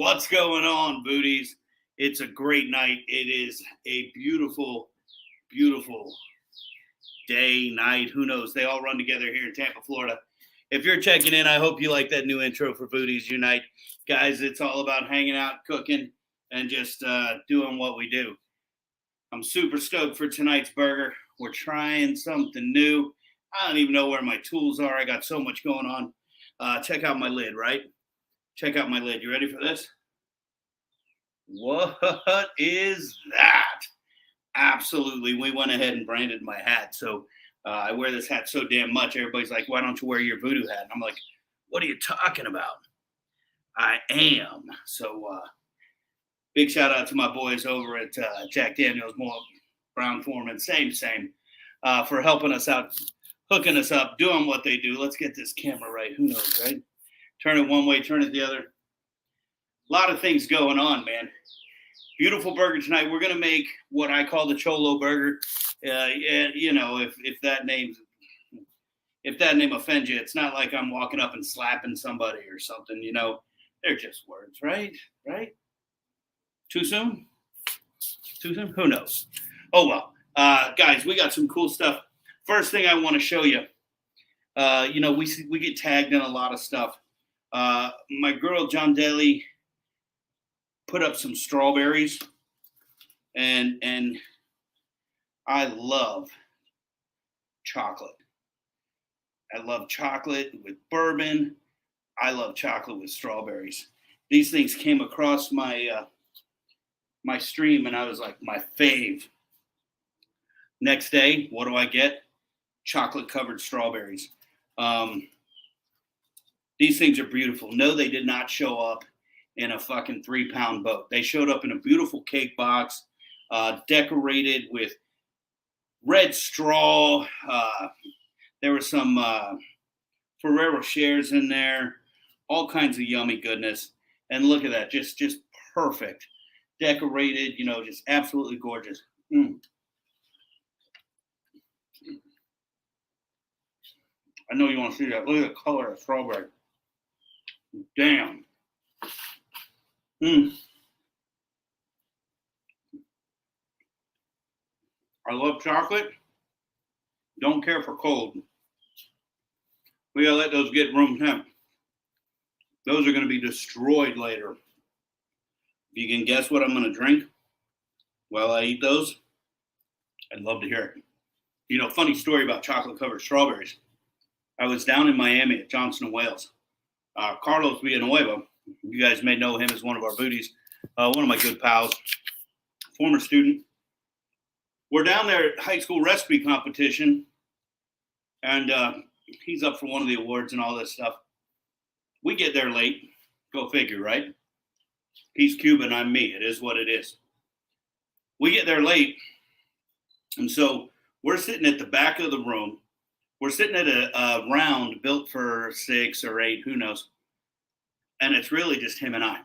What's going on, Booties? It's a great night. It is a beautiful, beautiful day, night. Who knows? They all run together here in Tampa, Florida. If you're checking in, I hope you like that new intro for Booties Unite. Guys, it's all about hanging out, cooking, and just doing what we do. I'm super stoked for tonight's burger. We're trying something new. I don't even know where my tools are. I got so much going on. Check out my lid, right? Check out my lid. You ready for this? What is that? Absolutely. We went ahead and branded my hat. So I wear this hat so damn much. Everybody's like, why don't you wear your VooDoo hat? And I'm like, what are you talking about? I am. So big shout out to my boys over at Jack Daniels, Brown Foreman, same, for helping us out, hooking us up, doing what they do. Let's get this camera right. Who knows, right? Turn it one way, turn it the other. A lot of things going on, man. Beautiful burger tonight. We're going to make what I call the Cholo burger. Yeah, you know, if that name offends you, it's not like I'm walking up and slapping somebody or something, you know. They're just words, right? Right? Too soon? Too soon? Who knows? Oh, well. Guys, we got some cool stuff. First thing I want to show you, you know, we get tagged in a lot of stuff. My girl, John Daly, put up some strawberries, and I love chocolate. I love chocolate with bourbon. I love chocolate with strawberries. These things came across my my stream, and I was like, my fave. Next day, what do I get? Chocolate-covered strawberries. These things are beautiful. No, they did not show up in a fucking 3-pound boat. They showed up in a beautiful cake box, decorated with red straw. There were some Ferrero Rochers in there, all kinds of yummy goodness. And look at that, just perfect. Decorated, you know, just absolutely gorgeous. I know you want to see that. Look at the color of strawberry. Damn. I love chocolate. Don't care for cold. We gotta let those get room temp. Those are gonna be destroyed later. If you can guess what I'm gonna drink while I eat those, I'd love to hear it. You know, funny story about chocolate-covered strawberries. I was down in Miami at Johnson & Wales. Carlos Villanueva, you guys may know him as one of our booties, one of my good pals, former student. We're down there at high school recipe competition, and he's up for one of the awards and all this stuff. We get there late. Go figure, right? He's Cuban, I'm me. It is what it is. We get there late, and so we're sitting at the back of the room. We're sitting at a round built for 6 or 8, who knows. And it's really just him and I.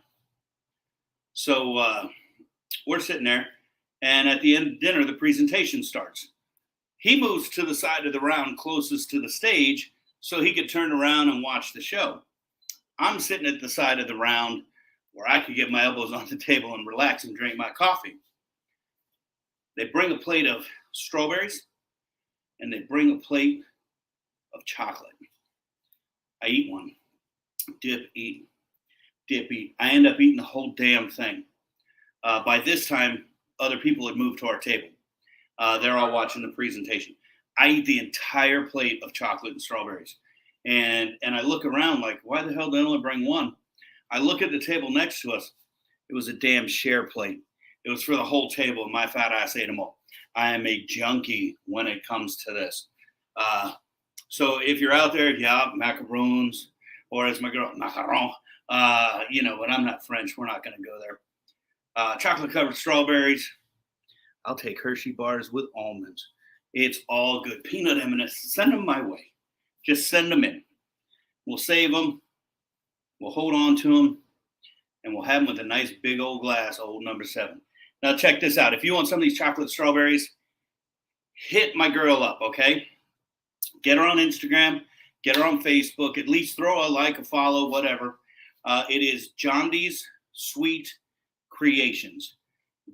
So we're sitting there, and at the end of dinner, the presentation starts. He moves to the side of the round closest to the stage so he could turn around and watch the show. I'm sitting at the side of the round where I could get my elbows on the table and relax and drink my coffee. They bring a plate of strawberries, and they bring a plate of chocolate. I eat one. Dip, eat. I end up eating the whole damn thing. By this time, other people had moved to our table. They're all watching the presentation. I eat the entire plate of chocolate and strawberries. And I look around like, why the hell did I only bring one? I look at the table next to us. It was a damn share plate. It was for the whole table, and my fat ass ate them all. I am a junkie when it comes to this. So if you're out there, yeah, macaroons, or as my girl, macaron, you know, but I'm not French. We're not going to go there. Chocolate-covered strawberries. I'll take Hershey bars with almonds. It's all good. Peanut M&S. Send them my way. Just send them in. We'll save them. We'll hold on to them. And we'll have them with a nice big old glass, old number 7. Now check this out. If you want some of these chocolate strawberries, hit my girl up, okay? Get her on Instagram. Get her on Facebook. At least throw a like, a follow, whatever. It is Jondy's Sweet Creations.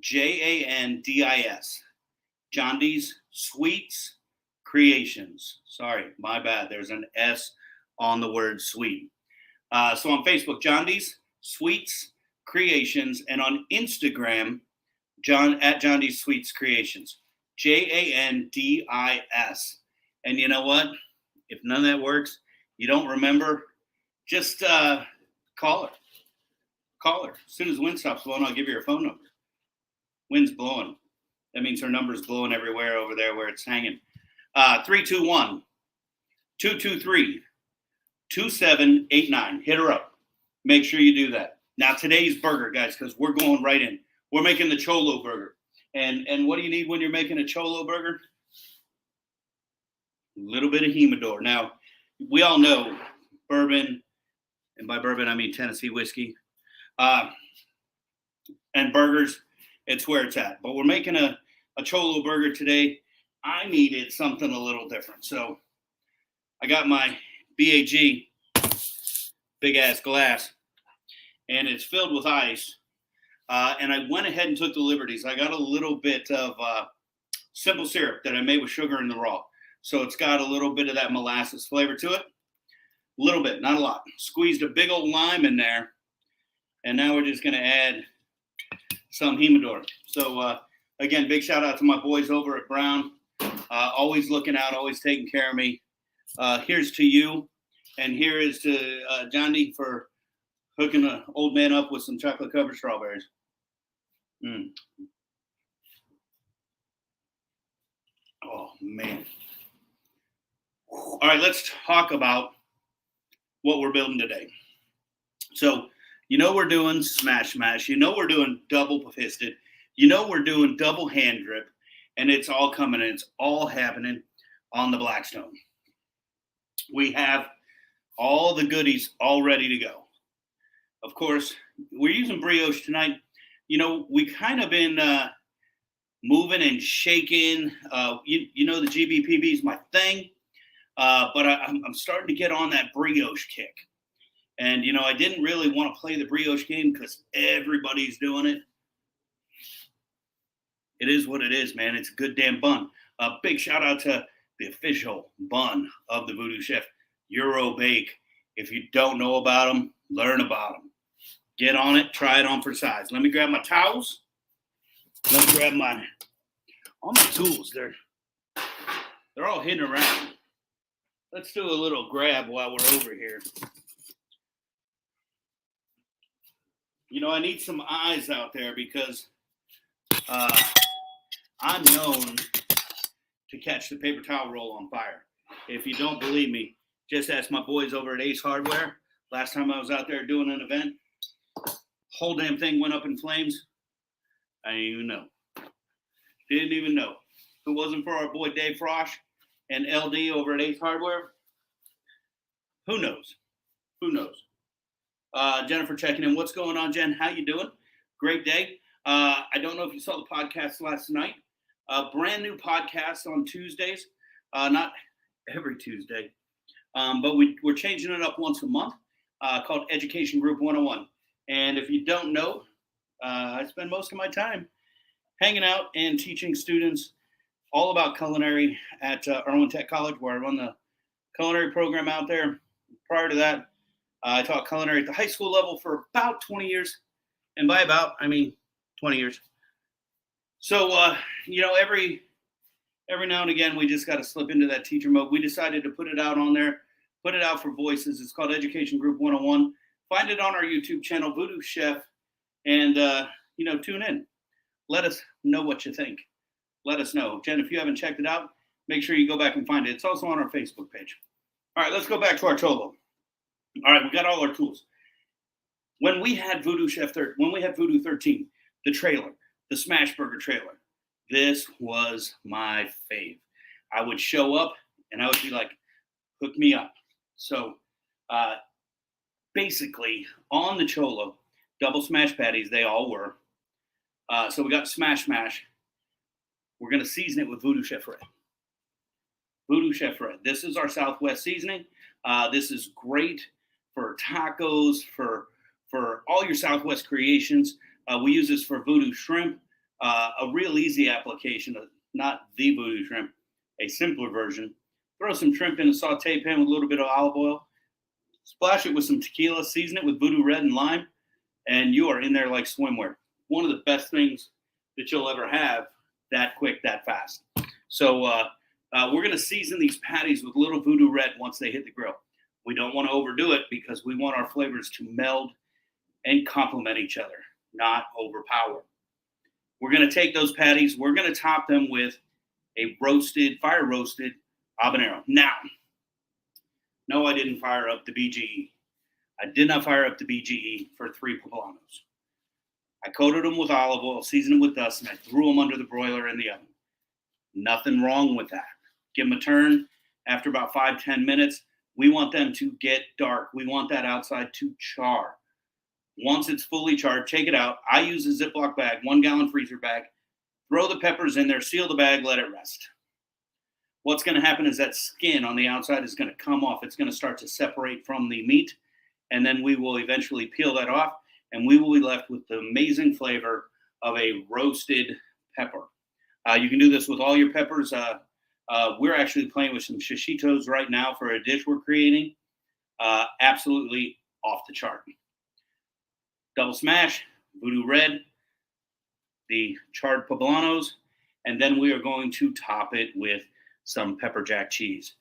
Jandis. John D's Sweets Creations. Sorry, my bad. There's an S on the word sweet. So on Facebook, John D's Sweets Creations, and on Instagram, at John D's Sweets Creations. Jandis. And you know what? If none of that works, you don't remember, just call her. Call her. As soon as the wind stops blowing, I'll give you her phone number. Wind's blowing. That means her number's blowing everywhere over there where it's hanging. 321-223-2789. Hit her up. Make sure you do that. Now, today's burger, guys, because we're going right in. We're making the Cholo burger. And what do you need when you're making a Cholo burger? A little bit of humidor. Now, we all know bourbon, and by bourbon I mean Tennessee whiskey, and burgers, it's where it's at. But we're making a Cholo burger today. I needed something a little different. So I got my BAG, big ass glass, and it's filled with ice. And I went ahead and took the liberties. I got a little bit of simple syrup that I made with sugar in the raw. So it's got a little bit of that molasses flavor to it. A little bit, not a lot. Squeezed a big old lime in there. And now we're just going to add some humidor. So, again, big shout out to my boys over at Brown. Always looking out, always taking care of me. Here's to you. And here is to John D for hooking an old man up with some chocolate-covered strawberries. Oh, man. All right, let's talk about what we're building today. So, you know we're doing smash mash. You know we're doing double fisted. You know we're doing double hand drip. And it's all coming in. It's all happening on the Blackstone. We have all the goodies all ready to go. Of course, we're using brioche tonight. You know, we kind of been moving and shaking. You know, the GBPB is my thing. But I'm starting to get on that brioche kick. And, you know, I didn't really want to play the brioche game because everybody's doing it. It is what it is, man. It's a good damn bun. A big shout out to the official bun of the VooDoo Chef, Euro Bake. If you don't know about them, learn about them. Get on it. Try it on for size. Let me grab my towels. Let me grab all my tools. They're all hidden around. Let's do a little grab while we're over here. You know, I need some eyes out there because I'm known to catch the paper towel roll on fire. If you don't believe me, just ask my boys over at Ace Hardware. Last time I was out there doing an event, whole damn thing went up in flames. I didn't even know. Didn't even know. If it wasn't for our boy Dave Frosch and LD over at Ace Hardware, who knows? Who knows? Jennifer checking in. What's going on, Jen? How you doing? Great day. I don't know if you saw the podcast last night. Brand new podcast on Tuesdays. Not every Tuesday, but we're changing it up once a month called Education Group 101. And if you don't know, I spend most of my time hanging out and teaching students all about culinary at Irwin Tech College, where I run the culinary program out there. Prior to that, I taught culinary at the high school level for about 20 years. And by about, I mean 20 years. So, you know, every now and again, we just got to slip into that teacher mode. We decided to put it out on there, put it out for voices. It's called Education Group 101. Find it on our YouTube channel, VooDoo Chef, and, you know, tune in. Let us know what you think. Let us know. Jen, if you haven't checked it out, make sure you go back and find it. It's also on our Facebook page. All right, let's go back to our Cholo. All right, we got all our tools. When we had VooDoo 13, the trailer, the Smash Burger trailer, this was my fave. I would show up and I would be like, hook me up. So basically on the Cholo, double smash patties, they all were. So we got Smash Mash. We're going to season it with VooDoo Chef Red. VooDoo Chef Red. This is our Southwest seasoning. This is great for tacos, for for all your Southwest creations. We use this for VooDoo shrimp, a real easy application, not the VooDoo shrimp, a simpler version. Throw some shrimp in a saute pan with a little bit of olive oil, splash it with some tequila, season it with VooDoo red and lime, and you are in there like swimwear. One of the best things that you'll ever have that quick, that fast. So we're going to season these patties with a little VooDoo red once they hit the grill. We don't want to overdo it because we want our flavors to meld and complement each other, not overpower. We're going to take those patties. We're going to top them with a fire roasted habanero. Now, no, I didn't fire up the BGE. I did not fire up the BGE for 3 poblanos. I coated them with olive oil, seasoned them with dust, and I threw them under the broiler in the oven. Nothing wrong with that. Give them a turn. After about 5-10 minutes, we want them to get dark. We want that outside to char. Once it's fully charred, take it out. I use a Ziploc bag, 1-gallon freezer bag. Throw the peppers in there, seal the bag, let it rest. What's going to happen is that skin on the outside is going to come off. It's going to start to separate from the meat, and then we will eventually peel that off, and we will be left with the amazing flavor of a roasted pepper. You can do this with all your peppers. We're actually playing with some shishitos right now for a dish we're creating. Absolutely off the chart. Double smash, VooDoo red, the charred poblanos, and then we are going to top it with some pepper jack cheese.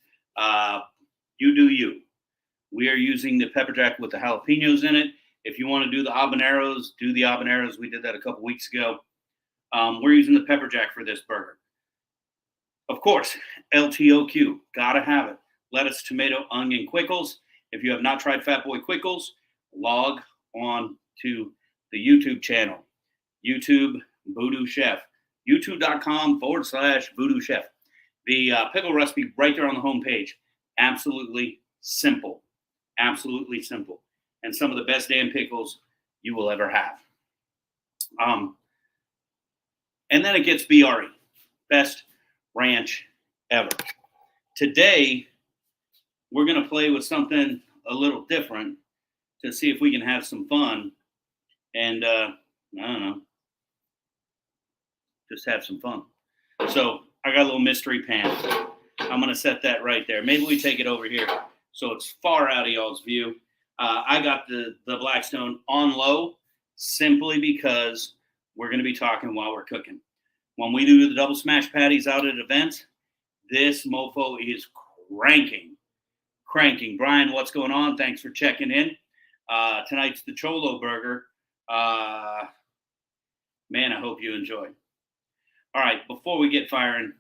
You do you. We are using the pepper jack with the jalapenos in it. If you want to do the habaneros, do the habaneros. We did that a couple weeks ago. We're using the pepper jack for this burger. Of course, LTOQ, gotta have it. Lettuce, tomato, onion, quickles. If you have not tried Fat Boy Quickles, log on to the YouTube channel. YouTube VooDoo Chef. YouTube.com/VooDoo Chef. The pickle recipe right there on the homepage. Absolutely simple. Absolutely simple. And some of the best damn pickles you will ever have. And then it gets BRE. Best ranch ever. Today, we're going to play with something a little different to see if we can have some fun. And, I don't know, just have some fun. So I got a little mystery pan. I'm going to set that right there. Maybe we take it over here so it's far out of y'all's view. I got the Blackstone on low simply because we're going to be talking while we're cooking. When we do the double smash patties out at events, this mofo is cranking. Brian, what's going on? Thanks for checking in. Tonight's the Cholo burger. Man, I hope you enjoy. All right, before we get firing,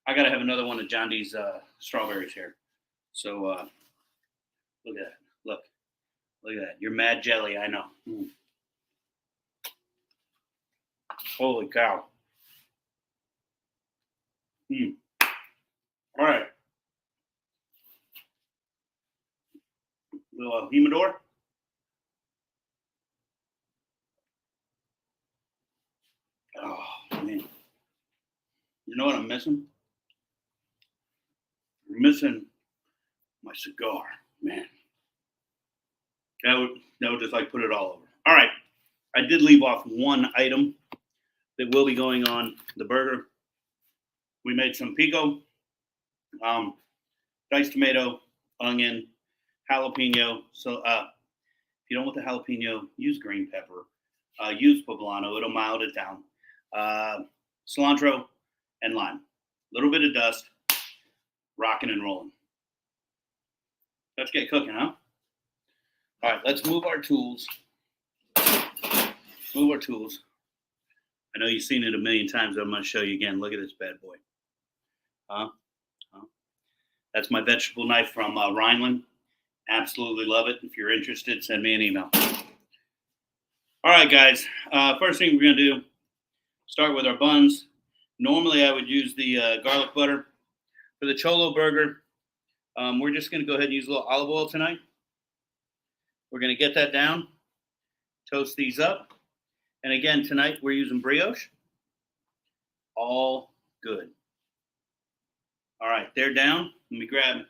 I got to have another one of John D's strawberries here. So look at that. Look at that. You're mad jelly, I know. Holy cow. All right. Little humidor. Oh, man. You know what I'm missing? I'm missing my cigar, man. That would just like put it all over. All right. I did leave off one item that will be going on the burger. We made some pico, diced tomato, onion, jalapeno. So if you don't want the jalapeno, use green pepper. Use poblano. It'll mild it down. Cilantro and lime. A little bit of dust. Rocking and rolling. Let's get cooking, huh? All right, let's move our tools. I know you've seen it a million times. I'm going to show you again. Look at this bad boy. That's my vegetable knife from Rhineland. Absolutely love it. If you're interested, send me an email. All right, guys. First thing we're going to do, start with our buns. Normally, I would use the garlic butter. For the Cholo burger, we're just going to go ahead and use a little olive oil tonight. We're going to get that down, toast these up. And again, tonight we're using brioche. All good. All right, they're down. Let me grab a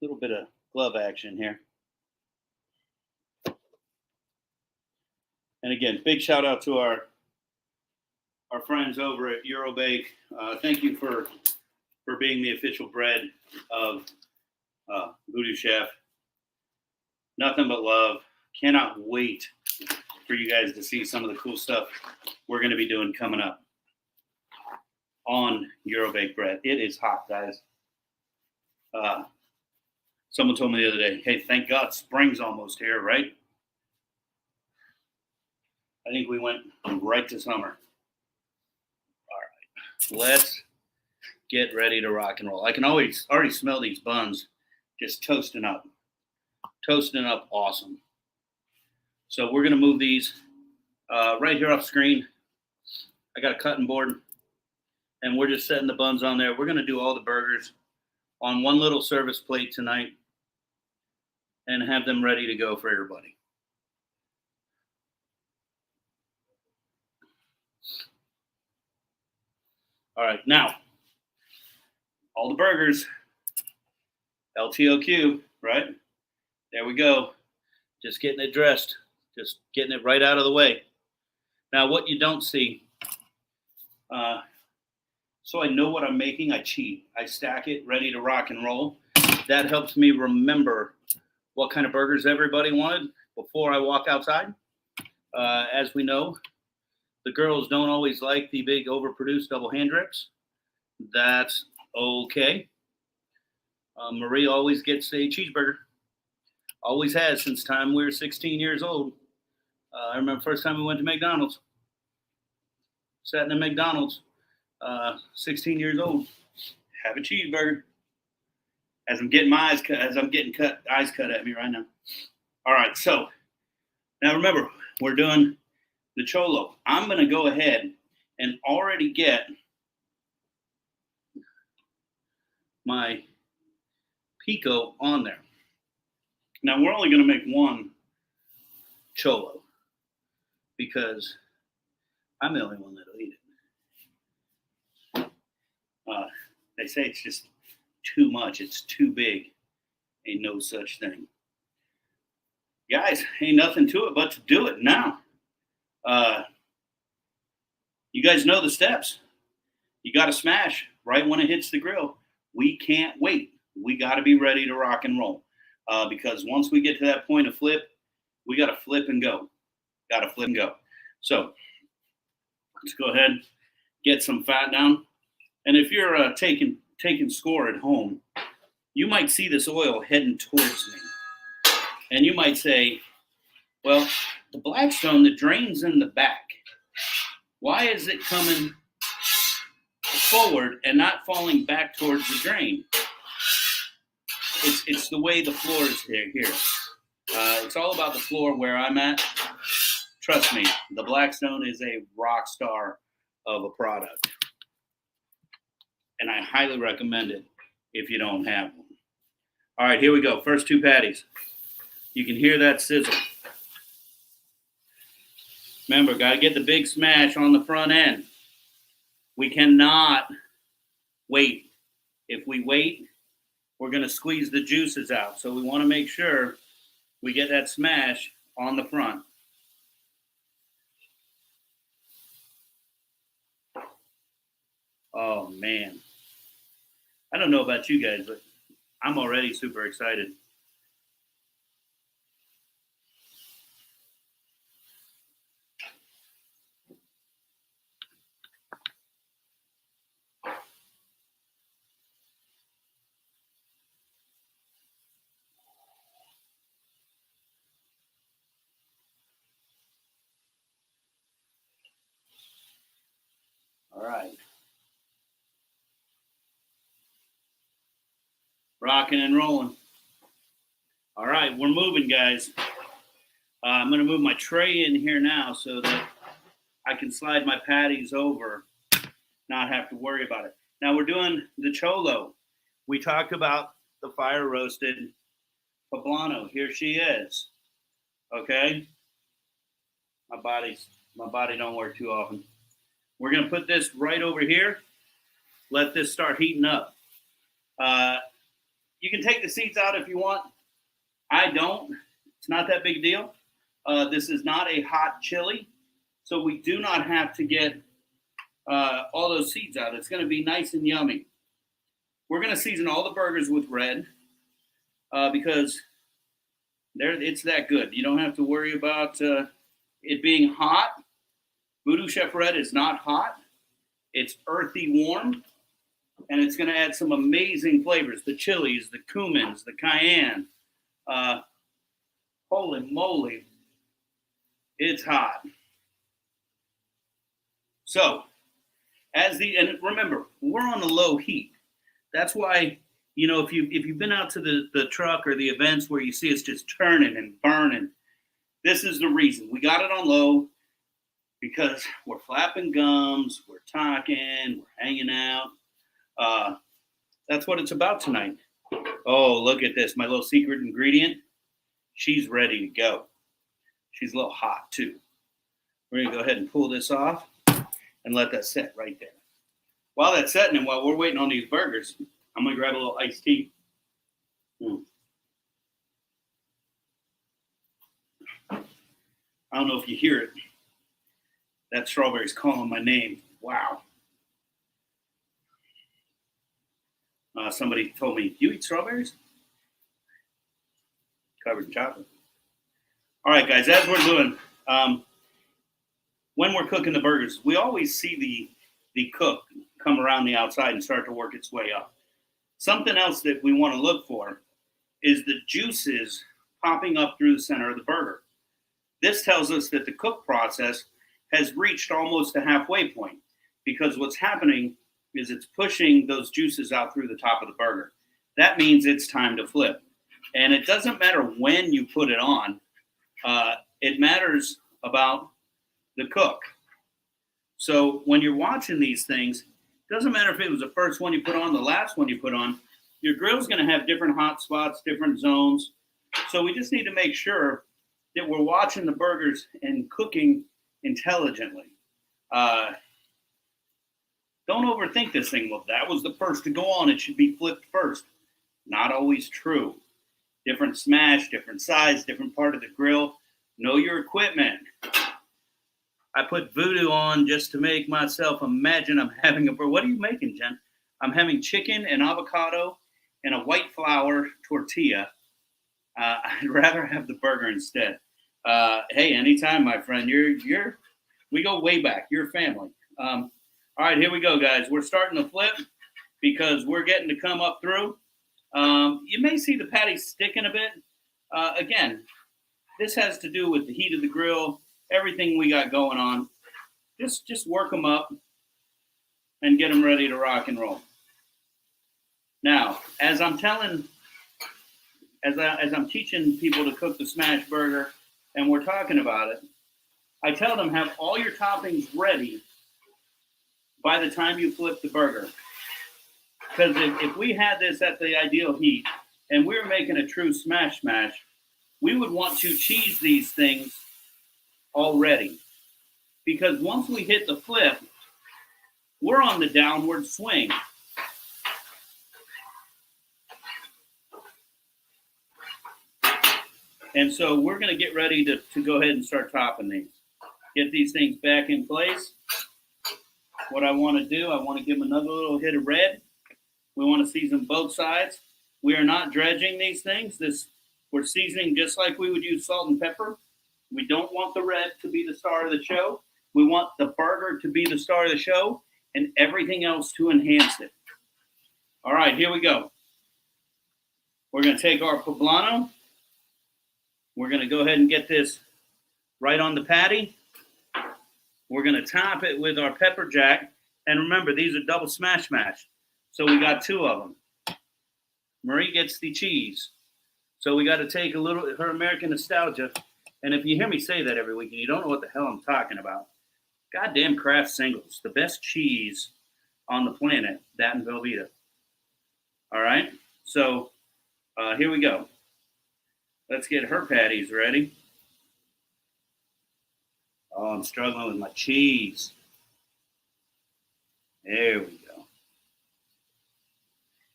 little bit of glove action here. And again, big shout out to our friends over at Eurobake. Thank you for being the official bread of VooDoo Chef. Nothing but love. Cannot wait for you guys to see some of the cool stuff we're going to be doing coming up on Eurobake bread. It is hot, guys. Someone told me the other day, hey, thank God spring's almost here, right? I think we went right to summer. All right, let's get ready to rock and roll. I can already smell these buns just toasting up awesome. So we're going to move these right here off screen. I got a cutting board, and we're just setting the buns on there. We're going to do all the burgers on one little service plate tonight and have them ready to go for everybody. All right, now, all the burgers, LTOQ, right? There we go. Just getting it dressed, just getting it right out of the way. Now, what you don't see, so I know what I'm making, I cheat. I stack it, ready to rock and roll. That helps me remember what kind of burgers everybody wanted before I walk outside. As we know, the girls don't always like the big overproduced double hand drips. That's okay. Marie always gets a cheeseburger. Always has since time we were 16 years old. I remember the first time we went to McDonald's. Sat in a McDonald's, 16 years old. Have a cheeseburger. As I'm getting eyes cut at me right now. All right, so now remember, we're doing the Cholo. I'm going to go ahead and already get my pico on there. Now, we're only going to make one Cholo because I'm the only one that'll eat it. They say it's just too much. It's too big. Ain't no such thing. Guys, ain't nothing to it but to do it now. You guys know the steps. You got to smash right when it hits the grill. We can't wait. We got to be ready to rock and roll. Because once we get to that point of flip, we got to flip and go. So let's go ahead, get some fat down. And if you're taking score at home, you might see this oil heading towards me. And you might say, well, the Blackstone that drains in the back, why is it coming forward and not falling back towards the drain? It's the way the floor is here. It's all about the floor where I'm at. Trust me, the Blackstone is a rock star of a product. And I highly recommend it if you don't have one. All right, here we go. First two patties. You can hear that sizzle. Remember, got to get the big smash on the front end. We cannot wait. If we wait, we're going to squeeze the juices out. So we want to make sure we get that smash on the front. Oh, man. I don't know about you guys, but I'm already super excited. All right. Rocking and rolling. All right, we're moving, guys. I'm going to move my tray in here now so that I can slide my patties over, not have to worry about it. Now we're doing the Cholo. We talked about the fire roasted poblano. Here she is. Okay? My body don't work too often. We're going to put this right over here. Let this start heating up. You can take the seeds out if you want. I don't. It's not that big a deal. This is not a hot chili, so we do not have to get all those seeds out. It's going to be nice and yummy. We're going to season all the burgers with red because it's that good. You don't have to worry about it being hot. VooDoo Chef Red is not hot. It's earthy warm, and it's going to add some amazing flavors. The chilies, the cumins, the cayenne. Holy moly, it's hot. So, and remember, we're on a low heat. That's why, if you've been out to the truck or the events where you see us just turning and burning, this is the reason. We got it on low because we're flapping gums, we're talking, we're hanging out. That's what it's about tonight. Oh, look at this, my little secret ingredient. She's ready to go. She's a little hot too. We're gonna go ahead and pull this off and let that set right there. While that's setting and while we're waiting on these burgers, I'm gonna grab a little iced tea. I don't know if you hear it. That strawberry's calling my name. Wow. Somebody told me, you eat strawberries? Covered in chocolate. All right, guys, as we're doing, when we're cooking the burgers, we always see the cook come around the outside and start to work its way up. Something else that we want to look for is the juices popping up through the center of the burger. This tells us that the cook process has reached almost a halfway point because what's happening is it's pushing those juices out through the top of the burger. That means it's time to flip. And it doesn't matter when you put it on. It matters about the cook. So when you're watching these things, it doesn't matter if it was the first one you put on, the last one you put on, your grill's going to have different hot spots, different zones. So we just need to make sure that we're watching the burgers and cooking intelligently. Don't overthink this thing. Well, that was the first to go on. It should be flipped first. Not always true. Different smash, different size, different part of the grill. Know your equipment. I put VooDoo on just to make myself imagine I'm having a burger. What are you making, Jen? I'm having chicken and avocado and a white flour tortilla. I'd rather have the burger instead. Hey, anytime, my friend. We go way back. You're family. All right, here we go, guys. We're starting to flip because we're getting to come up through. You may see the patty sticking a bit. Again, this has to do with the heat of the grill, everything we got going on. Just work them up and get them ready to rock and roll. Now, as I'm teaching people to cook the smash burger and we're talking about it, I tell them have all your toppings ready by the time you flip the burger. Because if we had this at the ideal heat and we were making a true smash, we would want to cheese these things already. Because once we hit the flip, we're on the downward swing. And so we're going to get ready to go ahead and start topping these. Get these things back in place. What I want to do, I want to give them another little hit of red. We want to season both sides. We are not dredging these things. We're seasoning just like we would use salt and pepper. We don't want the red to be the star of the show. We want the burger to be the star of the show and everything else to enhance it. All right, here we go. We're going to take our poblano. We're going to go ahead and get this right on the patty. We're going to top it with our pepper jack. And remember, these are double smash. So we got two of them. Marie gets the cheese. So we got to take a little her American nostalgia. And if you hear me say that every week and you don't know what the hell I'm talking about, goddamn Kraft Singles, the best cheese on the planet, that and Velveeta. All right, so here we go. Let's get her patties ready. Oh, I'm struggling with my cheese. There we go.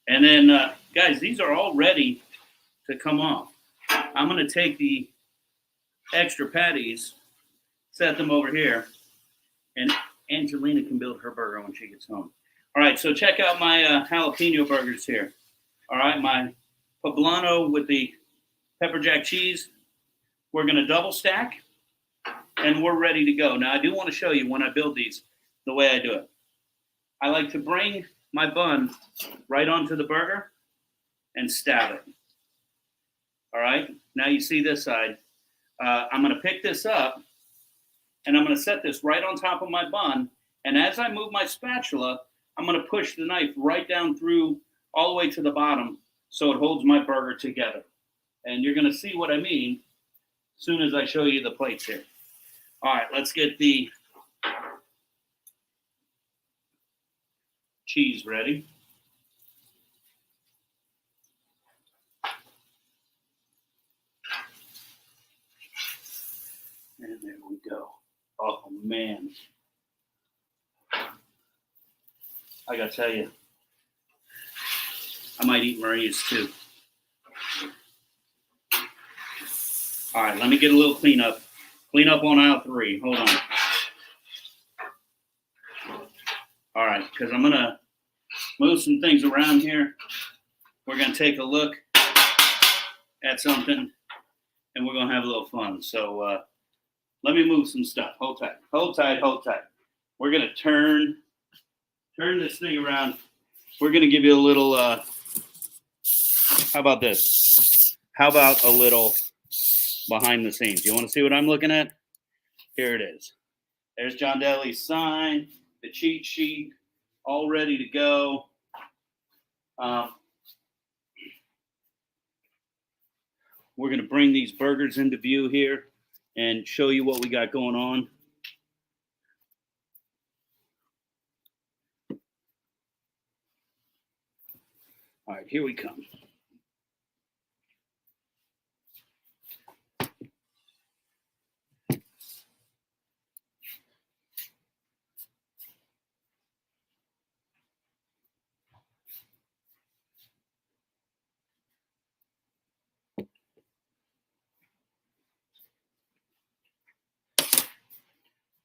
And then, guys, these are all ready to come off. I'm going to take the extra patties, set them over here, and Angelina can build her burger when she gets home. All right, so check out my jalapeno burgers here. All right, my poblano with the pepper jack cheese. We're going to double stack, and we're ready to go. Now, I do want to show you when I build these, the way I do it. I like to bring my bun right onto the burger and stab it. All right, now you see this side. I'm going to pick this up, and I'm going to set this right on top of my bun. And as I move my spatula, I'm going to push the knife right down through all the way to the bottom so it holds my burger together. And you're going to see what I mean as soon as I show you the plates here. All right, let's get the cheese ready. And there we go. Oh, man. I got to tell you, I might eat Marie's too. All right, let me get a little cleanup. Clean up on aisle 3. Hold on. All right, because I'm going to move some things around here. We're going to take a look at something, and we're going to have a little fun. So let me move some stuff. Hold tight. Hold tight. Hold tight. We're going to turn this thing around. We're going to give you a little, how about this? How about a little behind the scenes? You want to see what I'm looking at? Here it is. There's John Daly's sign, the cheat sheet, all ready to go. We're going to bring these burgers into view here and show you what we got going on. All right, here we come.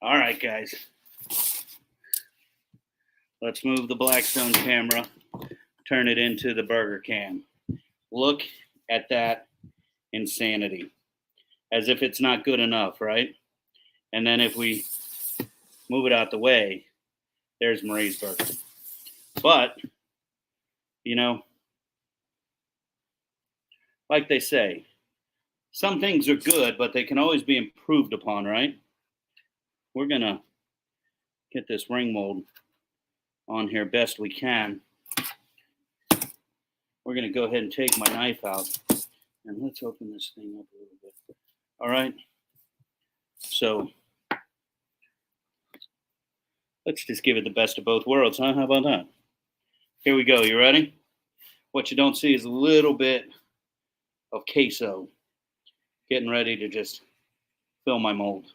All right, guys. Let's move the Blackstone camera, turn it into the burger cam. Look at that insanity. As if it's not good enough, right? And then if we move it out the way, there's Marie's burger. But, you know, like they say, some things are good, but they can always be improved upon, right? We're going to get this ring mold on here best we can. We're going to go ahead and take my knife out. And let's open this thing up a little bit. All right. So let's just give it the best of both worlds, huh? How about that? Here we go. You ready? What you don't see is a little bit of queso. Getting ready to just fill my mold.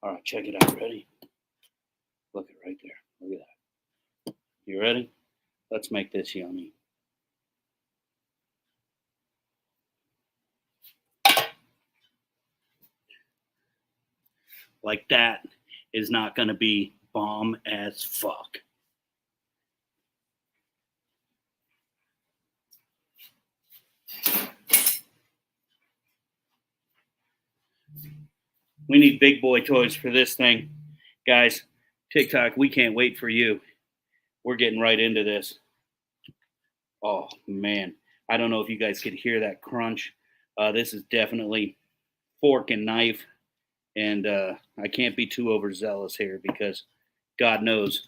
All right, check it out. Ready? Look it right there. Look at that. You ready? Let's make this yummy. Like that is not going to be bomb as fuck. We need big boy toys for this thing. Guys, TikTok, we can't wait for you. We're getting right into this. Oh, man. I don't know if you guys could hear that crunch. This is definitely fork and knife. And I can't be too overzealous here because God knows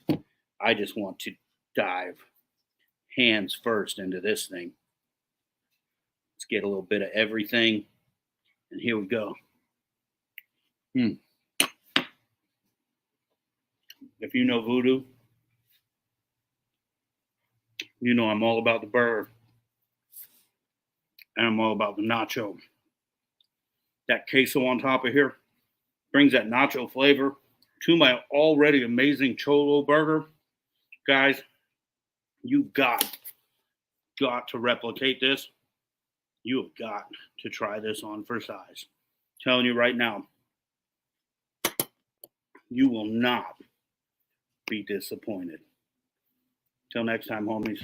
I just want to dive hands first into this thing. Let's get a little bit of everything. And here we go. If you know VooDoo, you know I'm all about the burger. And I'm all about the nacho. That queso on top of here brings that nacho flavor to my already amazing Cholo burger. Guys, You've got to replicate this. You have got to try this on for size. Telling you right now, you will not be disappointed. Till next time, homies.